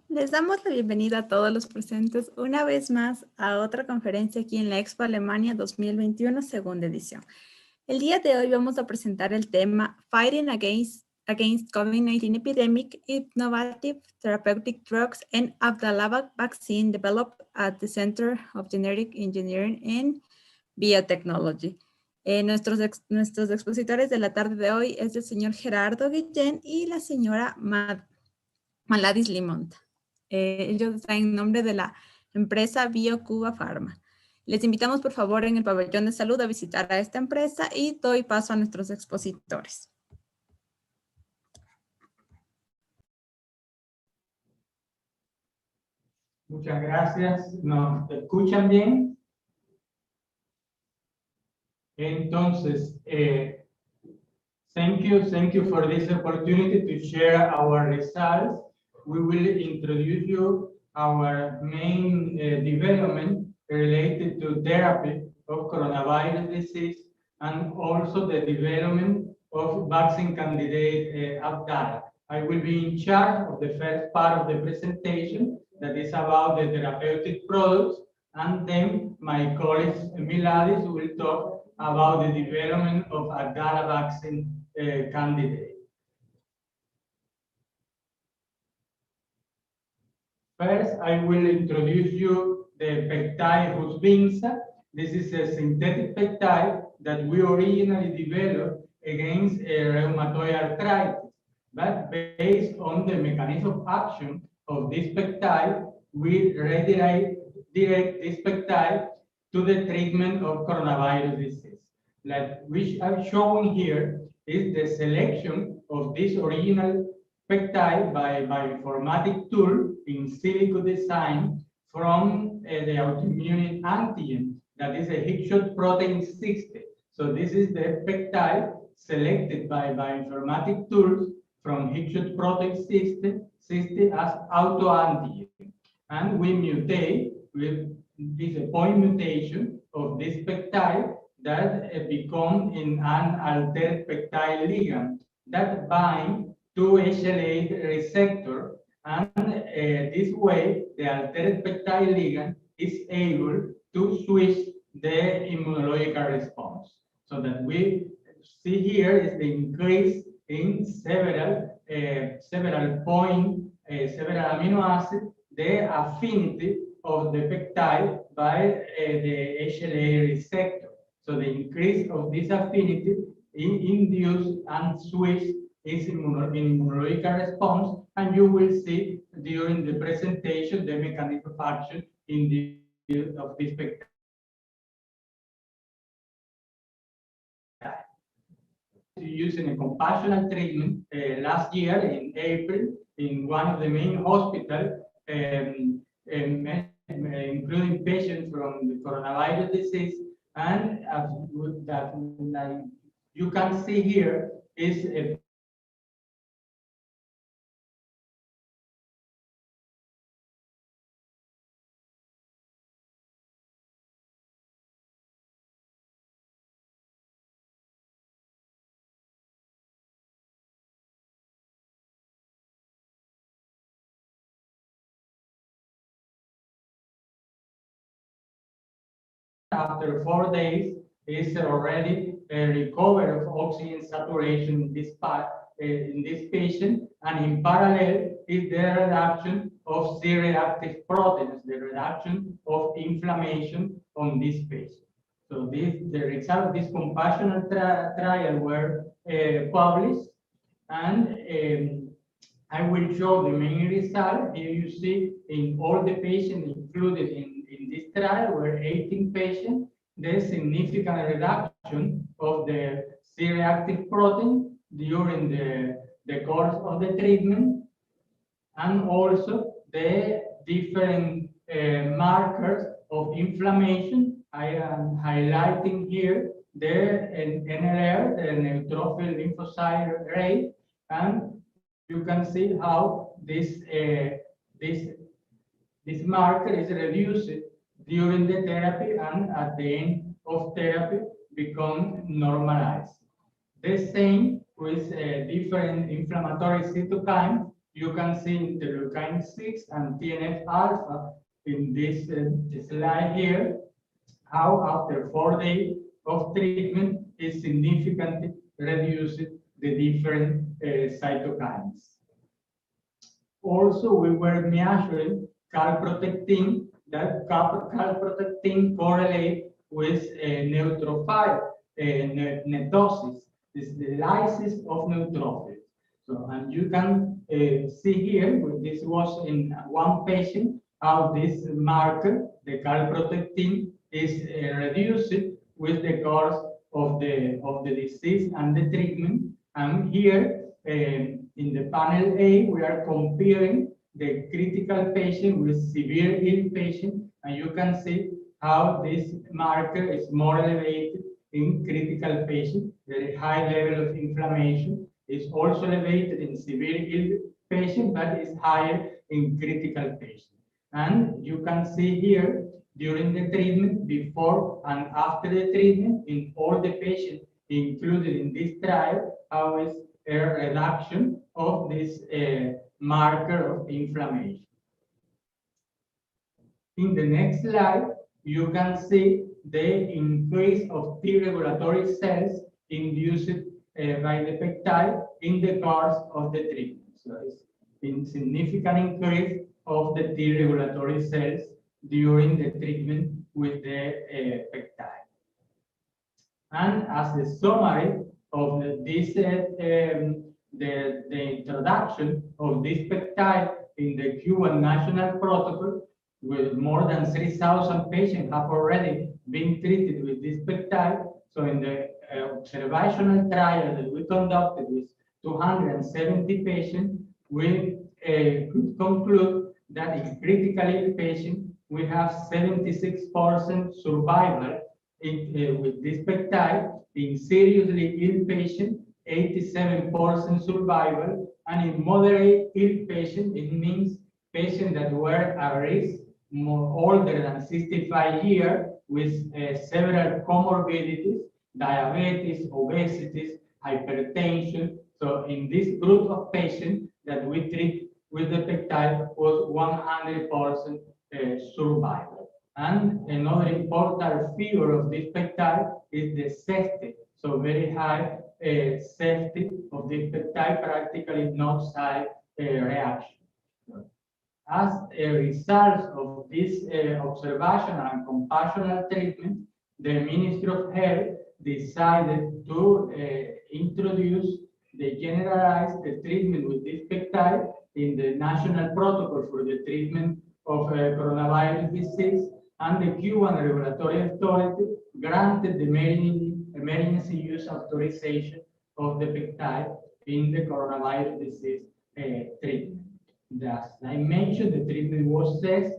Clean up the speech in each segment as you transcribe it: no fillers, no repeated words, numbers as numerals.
Les damos la bienvenida a todos los presentes una vez más a otra conferencia aquí en la Expo Alemania 2021, segunda edición. El día de hoy vamos a presentar el tema Fighting Against COVID-19 Epidemic, Innovative Therapeutic Drugs and Abdallah Vaccine Developed at the Center of Genetic Engineering and Biotechnology. Nuestros expositores de la tarde de hoy es el señor Gerardo Guillén y la señora Maladis Limonta. Ellos están en nombre de la empresa BioCuba Pharma. Les invitamos, por favor, en el pabellón de salud a visitar a esta empresa y doy paso a nuestros expositores. Muchas gracias. ¿Nos escuchan bien? Entonces, thank you for this opportunity to share our results. We will introduce you our main development related to therapy of coronavirus disease and also the development of vaccine candidate Abdallah. I will be in charge of the first part of the presentation that is about the therapeutic products, and then my colleague Miladis will talk about the development of Abdallah vaccine candidate. First, I will introduce you the peptide Rusvinza. This is a synthetic peptide that we originally developed against rheumatoid arthritis. But based on the mechanism of action of this peptide, we redirect this peptide to the treatment of coronavirus disease. Like which I'm showing here is the selection of this original peptide by bioinformatic tool in silico design from the autoimmune antigen, that is a Hickshot protein 60. So this is the peptide selected by bioinformatic tools from Hickshot protein 60 as autoantigen. And we mutate with this point mutation of this peptide that become in an altered peptide ligand that bind to HLA receptor, and this way the altered peptide ligand is able to switch the immunological response. So that we see here is the increase in several amino acids, the affinity of the peptide by the HLA receptor. So the increase of this affinity induce and switch is immunological response, and you will see during the presentation the mechanism of action of this peptide. Using a compassionate treatment last year in April in one of the main hospitals, including patients from the coronavirus disease, and that like you can see here is a after 4 days is already a recovery of oxygen saturation in this part in this patient, and in parallel is the reduction of C-reactive proteins, the reduction of inflammation on this patient. So the results of this compassionate trial were published, and I will show the main result. Here you see in all the patients in included in this trial were 18 patients. There's significant reduction of the C-reactive protein during the course of the treatment, and also the different markers of inflammation. I am highlighting here the NLR, the neutrophil lymphocyte rate, and you can see how this marker is reduced during the therapy, and at the end of therapy become normalized. The same with different inflammatory cytokines. You can see interleukin 6 and TNF alpha in this slide here, how after 4 days of treatment is significantly reduced the different cytokines. Also, we were measuring calprotectin, that calprotectin correlate with neutrophil netosis, this the lysis of neutrophils. So, and you can see here, this was in one patient, how this marker, the calprotectin, is reduced with the course of the disease and the treatment. And here, in the panel A, we are comparing the critical patient with severe ill patient, and you can see how this marker is more elevated in critical patient. Very high level of inflammation is also elevated in severe ill patient, but is higher in critical patient. And you can see here during the treatment, before and after the treatment, in all the patients included in this trial, how is a reduction of this marker of inflammation. In the next slide, you can see the increase of T regulatory cells induced by the peptide in the course of the treatment. So it's a significant increase of the T regulatory cells during the treatment with the peptide. And as a summary of the introduction of this peptide in the Cuban national protocol, with more than 3,000 patients have already been treated with this peptide. So in the observational trial that we conducted with 270 patients, we could conclude that in critically ill patients, we have 76% survival with this peptide. In seriously ill patients, 87% survival, and in moderate ill patients, it means patients that were at risk, more older than 65 years, with several comorbidities, diabetes, obesity, hypertension. So in this group of patients that we treat with the peptide was 100% survival. And another important figure of this peptide is the safety. So very high safety of this peptide, practically no side reaction. As a result of this observational and compassionate treatment, the Ministry of Health decided to introduce the generalized treatment with this peptide in the national protocol for the treatment of coronavirus disease, and the Cuban regulatory authority granted the emergency use authorization of the peptide in the coronavirus disease treatment. As I mentioned, the treatment was safe,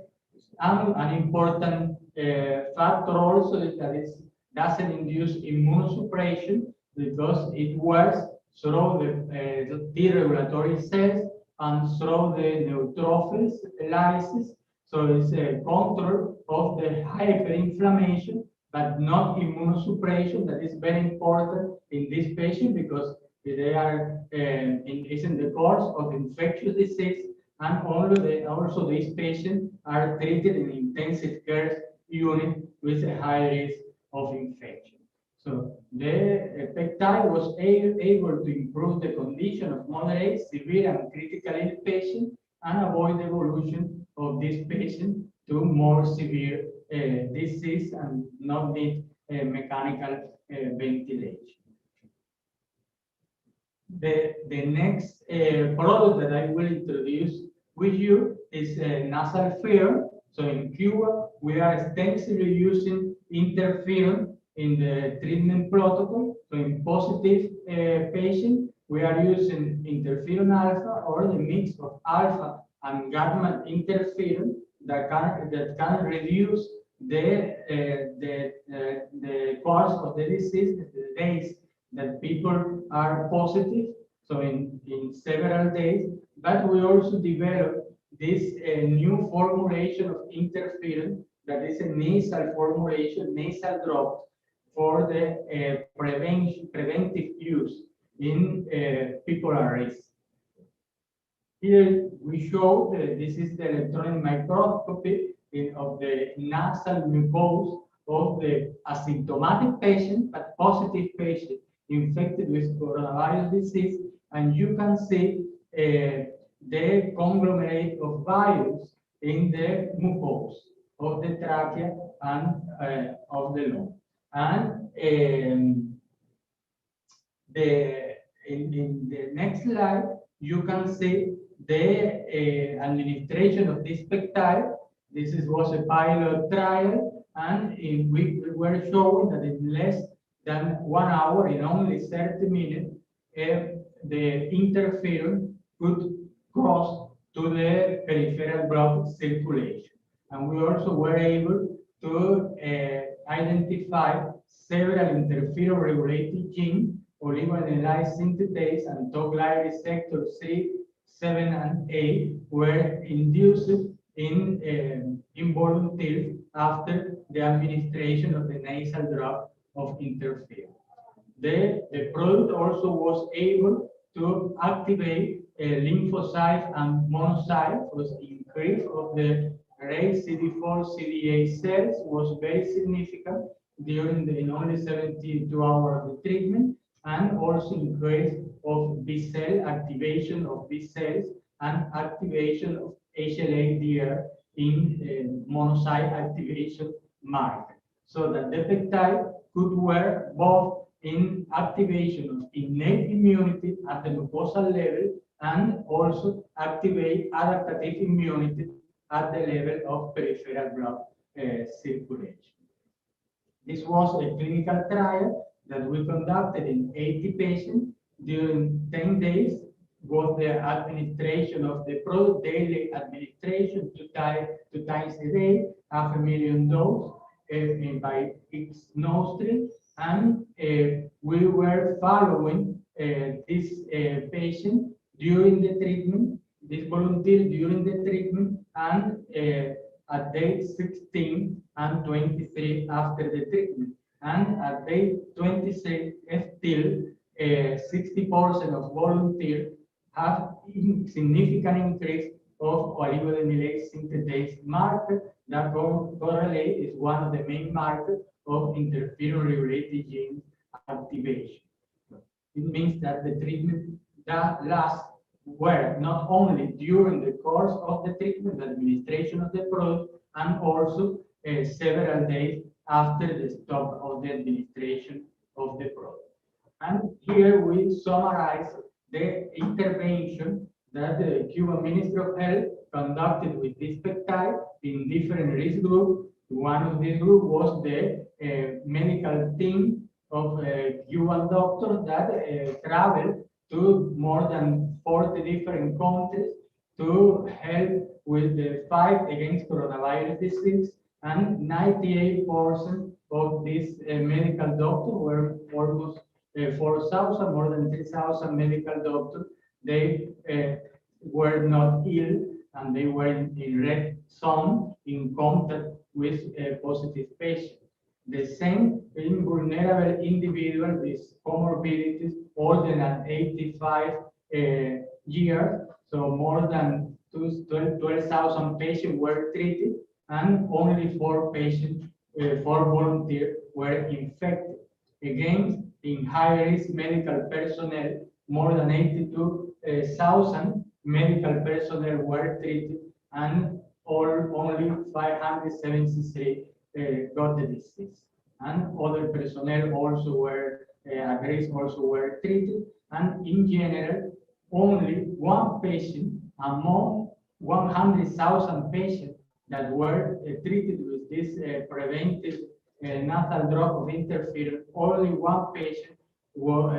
and an important factor also is that it doesn't induce immunosuppression because it works through the T regulatory cells and through the neutrophils lysis. So it's a control of the hyperinflammation, but not immunosuppression. That is very important in this patient because they are in the course of infectious disease, and also these patients are treated in intensive care unit with a high risk of infection. So the peptide was able to improve the condition of moderate, severe, and critical ill patients and avoid the evolution of this patient to more severe disease and not need mechanical ventilation. The next product that I will introduce with you is nasal film. So in Cuba, we are extensively using interferon in the treatment protocol. So in positive patient, we are using interferon alpha or the mix of alpha and gamma interferon that can reduce the course of the disease, the days that people are positive, so in several days. But we also developed this new formulation of interferon that is a nasal formulation, nasal drops for the preventive use in people at risk. Here we show this is the electron microscopy of the nasal mucosa of the asymptomatic patient but positive patient infected with coronavirus disease, and you can see the conglomerate of virus in the mucosa of the trachea and of the lung. And in the next slide, you can see the administration of this peptide. This was a pilot trial, and we were showing that in less than 1 hour, in only 30 minutes, the interferon could cross to the peripheral blood circulation. And we also were able to identify several interferon-regulated genes, oligonucleotide synthetase and top-line receptor C, 7, and 8 were induced in volunteers after the administration of the nasal drop of interferon. The product also was able to activate lymphocytes and monocytes. Was increase of the rate CD4 CD8 cells was very significant during the in only 72 hours of the treatment, and also increase of B cell activation of B cells and activation of HLA-DR in monocyte activation marker, so that the peptide could work both in activation of innate immunity at the mucosal level and also activate adaptive immunity at the level of peripheral blood circulation. This was a clinical trial that we conducted in 80 patients during 10 days, was the administration of the product, daily administration, two times a day, 500,000 doses by each nostril, and we were following this patient during the treatment, this volunteer during the treatment, and at day 16 and 23 after the treatment. And at day 26, still 60% of volunteers have significant increase of oligonucleotide synthetase marker that correlate is one of the main markers of interferon-regulated gene activation. It means that the treatment that lasts were not only during the course of the treatment, the administration of the product, and also several days after the stop of the administration of the product. And here we summarize the intervention that the Cuban Ministry of Health conducted with this peptide in different risk groups. One of these groups was the medical team of Cuban doctors that traveled to more than 40 different countries to help with the fight against coronavirus disease, and 98% of these medical doctors were almost 4,000, more than 3,000 medical doctors. They were not ill, and they were in red zone in contact with positive patients. The same in vulnerable individuals with comorbidities older than 85 years, so more than 12,000 patients were treated, and only 4 patients, 4 volunteers were infected. Again, in high-risk medical personnel, more than 82,000 medical personnel were treated, and only 573 got the disease. And other personnel also were at risk, also were treated, and in general, only 1 patient among 100,000 patients that were treated with this preventive nasal drop of interferon, only one patient was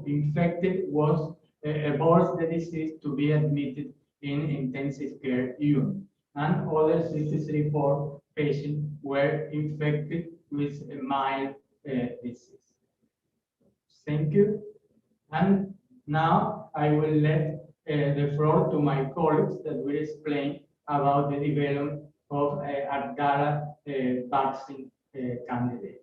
infected, was aborts the disease to be admitted in intensive care unit, and other 64 patients were infected with a mild disease. Thank you. And now I will let the floor to my colleagues that will explain about the development of Abdala vaccine candidate.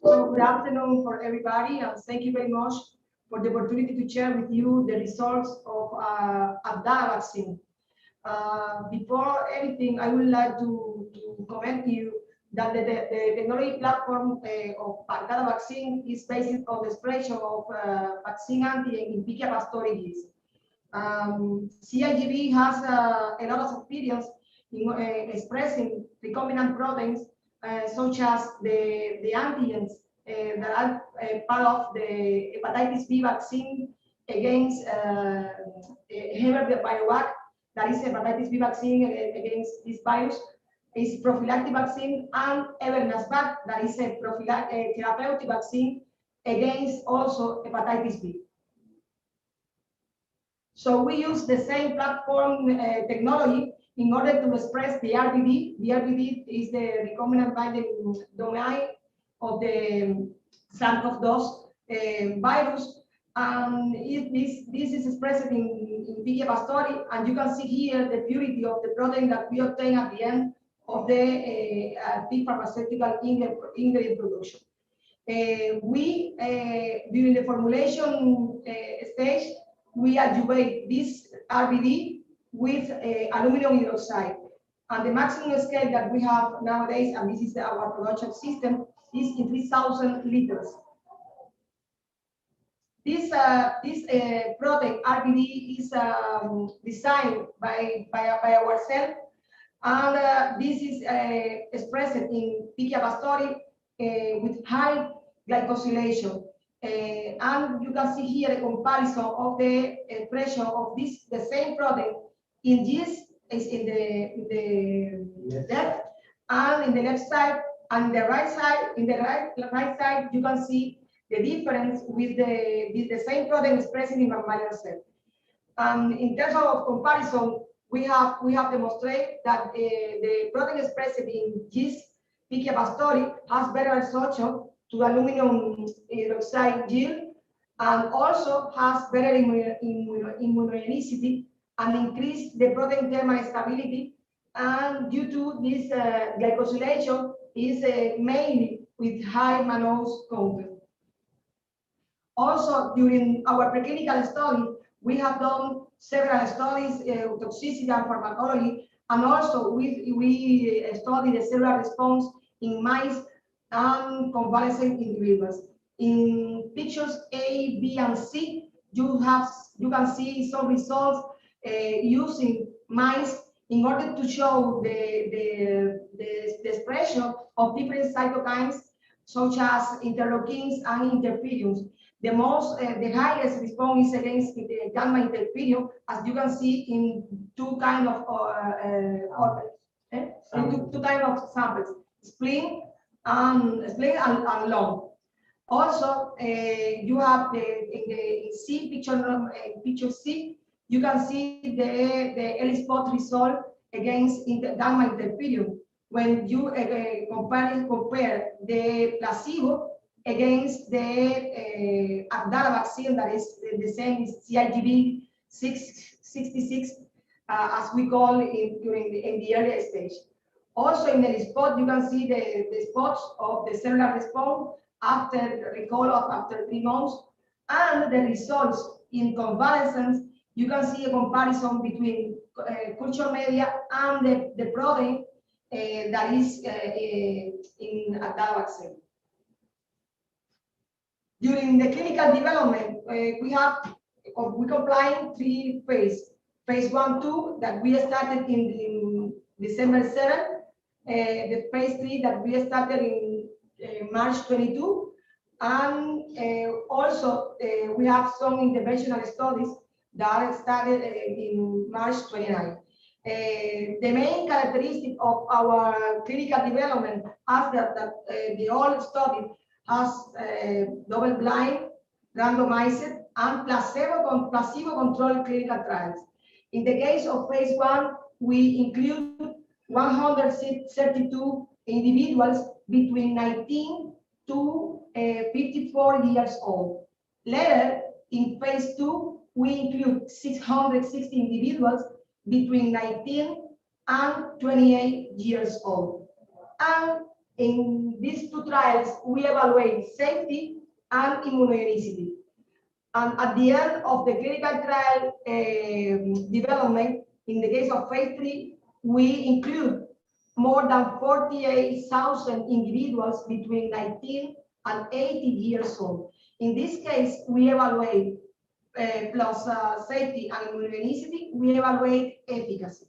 So good afternoon for everybody, and thank you very much for the opportunity to share with you the results of Abdala vaccine. Before anything, I would like to comment to you that the technology platform of Abdala vaccine is based on the expression of vaccine antigen in Pichia pastori yeast. CIGB has a lot of experience in expressing recombinant proteins such as the antigens that are part of the hepatitis B vaccine against Biovac, that is hepatitis B vaccine against this virus, is prophylactic vaccine, and Evernasvac, that is a therapeutic vaccine against also hepatitis B. So we use the same platform technology in order to express the RBD. The RBD is the recombinant binding domain of the SARS-CoV-2 virus. And this is expressed in Pichia pastori, and you can see here the purity of the protein that we obtain at the end of the big pharmaceutical ingredient production. During the formulation stage, we adjuvate this RBD with aluminum hydroxide. And the maximum scale that we have nowadays, and this is our production system, is in 3,000 liters. This product RBD is designed by ourselves, and this is expressed in Pichia pastori with high glycosylation. And you can see here a comparison of the pressure of the same product in this is in the left, and in the left side, and the right side. In the right side, you can see the difference with the same product expressed in mammalian cell. In terms of comparison, we have demonstrated that the product expressed in this Pichia pastori has better absorption to aluminum hydroxide yield, and also has better immunogenicity and increase the protein thermal stability. And due to this glycosylation is mainly with high mannose content. Also, during our preclinical study, we have done several studies, toxicity and pharmacology, and also we studied the cellular response in mice and convalescent individuals. In pictures A, B, and C, you can see some results using mice in order to show the expression of different cytokines such as interleukins and interferons. The highest response is against the gamma interferon, as you can see in two kind of samples, spleen and lung. Also, you have in picture C, you can see the ELISpot result against gamma interferon when you compare the placebo against the Abdala vaccine, that is the same CIGB 666, as we call it in the earlier stage. Also in the spot, you can see the spots of the cellular response after recall after 3 months, and the results in convalescence. You can see a comparison between culture media and the protein that is in Abdala vaccine. During the clinical development, we comply 3 phases. Phase 1-2 that we started in December 7, the phase 3 that we started in March 22, And also, we have some interventional studies that started in March 29. The main characteristic of our clinical development is that the whole study has double-blind, randomized, and placebo-controlled clinical trials. In the case of phase 1, we include 132 individuals between 19 to 54 years old. Later, in phase 2, we include 660 individuals between 19 and 28 years old. And in these two trials, we evaluate safety and immunogenicity. And at the end of the clinical trial development, in the case of phase 3, we include more than 48,000 individuals between 19 and 80 years old. In this case, we evaluate plus safety and immunogenicity, we evaluate efficacy.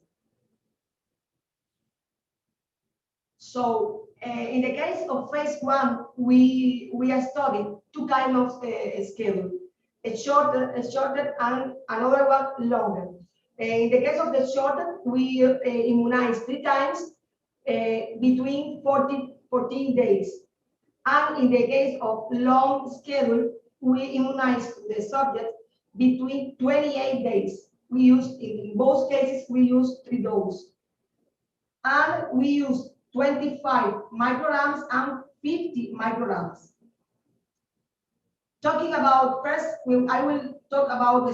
So in the case of phase 1, we are studying two kinds of schedule, a shorter and another one longer. In the case of the shorter, we immunize 3 times between 14 days. And in the case of long schedule, we immunize the subject between 28 days. We use, in both cases, we use 3 doses. And we use 25 micrograms and 50 micrograms. Talking about first, I will talk about the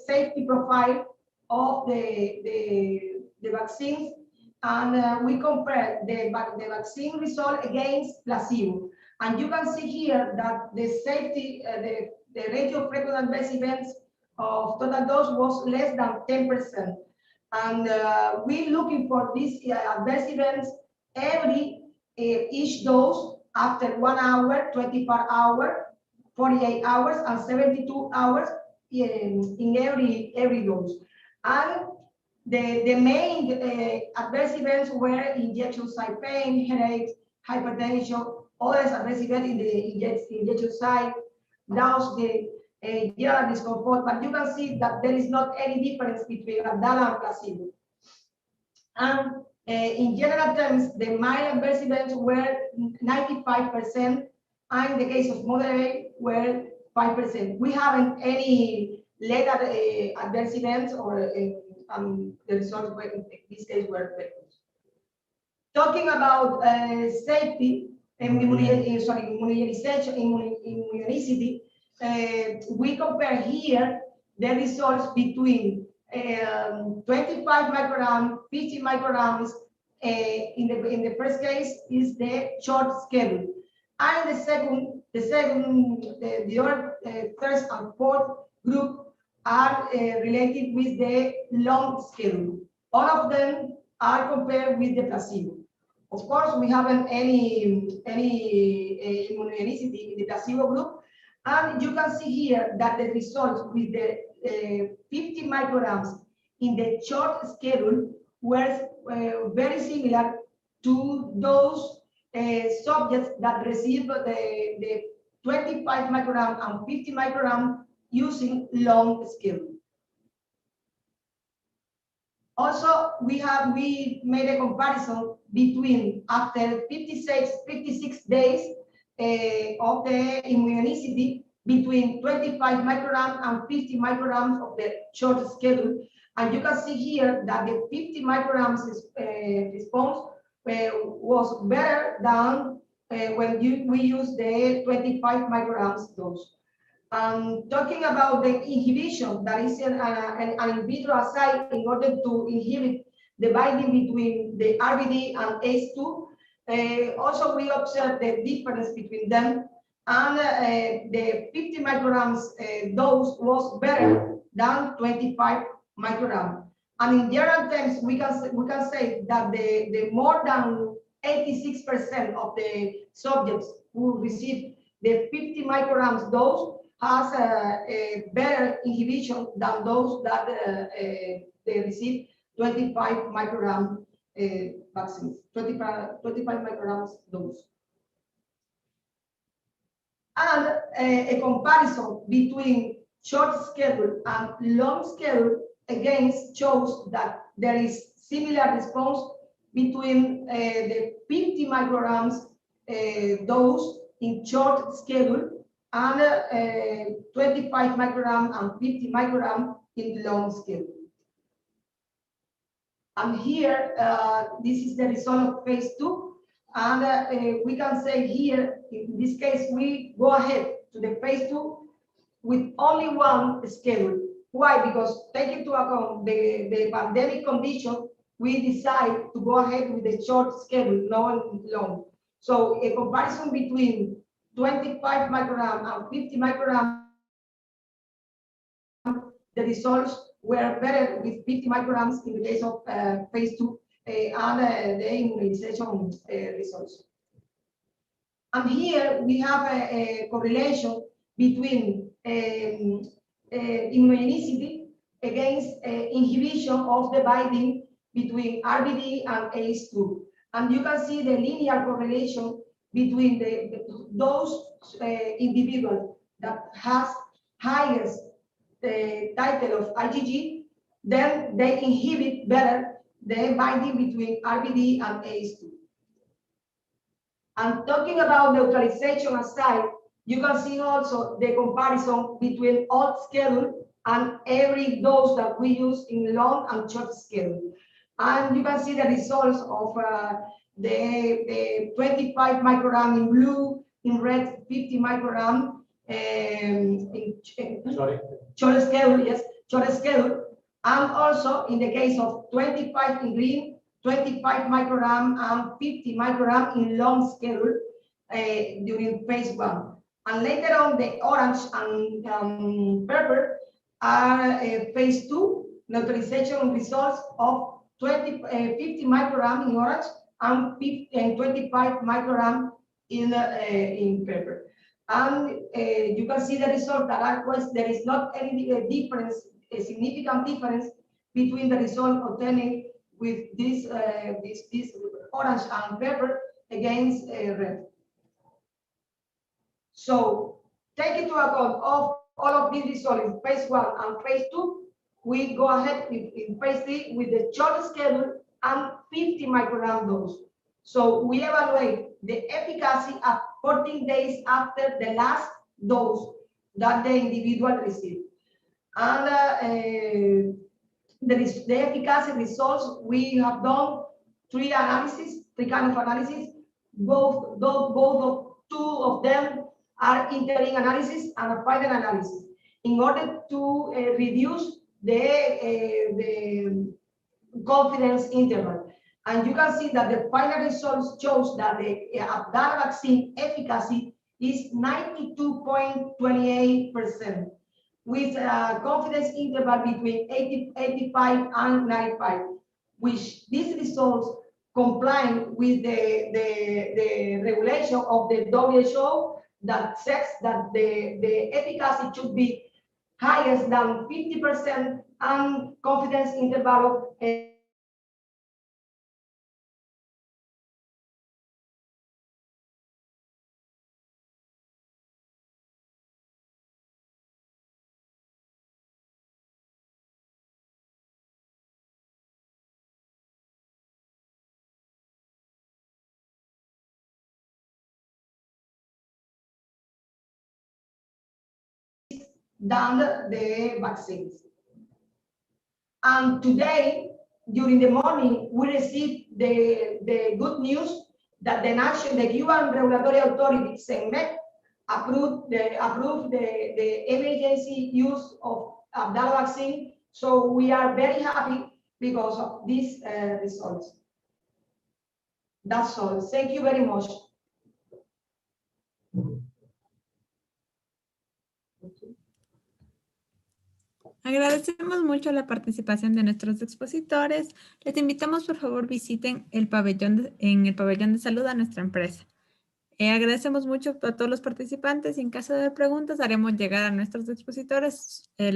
safety profile of the vaccines, and we compare the vaccine result against placebo. And you can see here that the safety, the rate of frequent adverse events of total dose was less than 10%. And we're looking for these adverse events each dose after 1 hour, 24 hours, 48 hours, and 72 hours in every dose. And the main adverse events were injection site pain, headaches, hypertension, other adverse events in the injection site, nausea, general discomfort. But you can see that there is not any difference between Abdala and placebo. And in general terms, the mild adverse events were 95%, and in the case of moderate were 5%. We haven't any later adverse events, or the results were, in this case, were very good. Talking about safety and immunogenicity, we compare here the results between 25 micrograms, 50 micrograms. In the first case is the short schedule, and the other first and fourth group are related with the long schedule. All of them are compared with the placebo. Of course, we haven't any immunogenicity in the placebo group, and you can see here that the results with the 50 micrograms in the short schedule were very similar to those subjects that received the 25 microgram and 50 microgram using long schedule. Also, we made a comparison between after 56 days of the immunogenicity between 25 micrograms and 50 micrograms of the short schedule. And you can see here that the 50 micrograms response was better than when we use the 25 micrograms dose. Talking about the inhibition, that is an in vitro assay in order to inhibit the binding between the RBD and ACE2. Also, we observed the difference between them, and the 50 micrograms dose was better than 25 micrograms. And in general terms, we can say that the more than 86% of the subjects who received the 50 micrograms dose has a better inhibition than those that they receive 25 microgram vaccines, 25 micrograms dose. and a comparison between short schedule and long schedule again shows that there is similar response between the 50 micrograms dose in short schedule and 25 microgram and 50 microgram in long schedule. And here, this is the result of phase 2. And we can say here, in this case, we go ahead to the phase 2 with only one schedule. Why? Because take into account the pandemic condition, we decide to go ahead with the short schedule, not long. So a comparison between 25 microgram and 50 microgram, the results were better with 50 micrograms in the case of phase 2 and the immunization results. And here we have a correlation between immunogenicity against inhibition of the binding between RBD and ACE2. And you can see the linear correlation between those individuals that has highest title of IgG, then they inhibit better the binding between RBD and ACE2. And talking about neutralization aside, you can see also the comparison between old schedule and every dose that we use in long and short schedule. And you can see the results of the 25 microgram in blue, in red 50 microgram, short schedule, yes, short schedule. And also in the case of 25 in green, 25 microgram and 50 microgram in long schedule during phase 1. And later on, the orange and purple are phase 2 neutralization results of 50 microgram in orange and 25 microgram in purple. And you can see the result that likewise there is not any difference, a significant difference between the result obtained with this orange and purple against red. So take into account of all of these results in phase 1 and phase 2, we go ahead in phase 3 with the short schedule and 50 microgram dose. So we evaluate the efficacy at 14 days after the last dose that the individual received. And the efficacy results, we have done three kind of analysis. Both of two of them are interim analysis and a final analysis in order to reduce the confidence interval. And you can see that the final results shows that the Abdala vaccine efficacy is 92.28%, with a confidence interval between 85 and 95, which these results comply with the regulation of the WHO that says that the efficacy should be higher than 50% and confidence interval of than the vaccines. And today, during the morning, we received the good news that the Cuban regulatory authority, CENMEC, approved the emergency use of Abdala vaccine. So we are very happy because of these results. That's all. Thank you very much. Agradecemos mucho la participación de nuestros expositores. Les invitamos, por favor, visiten el pabellón de salud a nuestra empresa. Agradecemos mucho a todos los participantes y en caso de preguntas haremos llegar a nuestros expositores las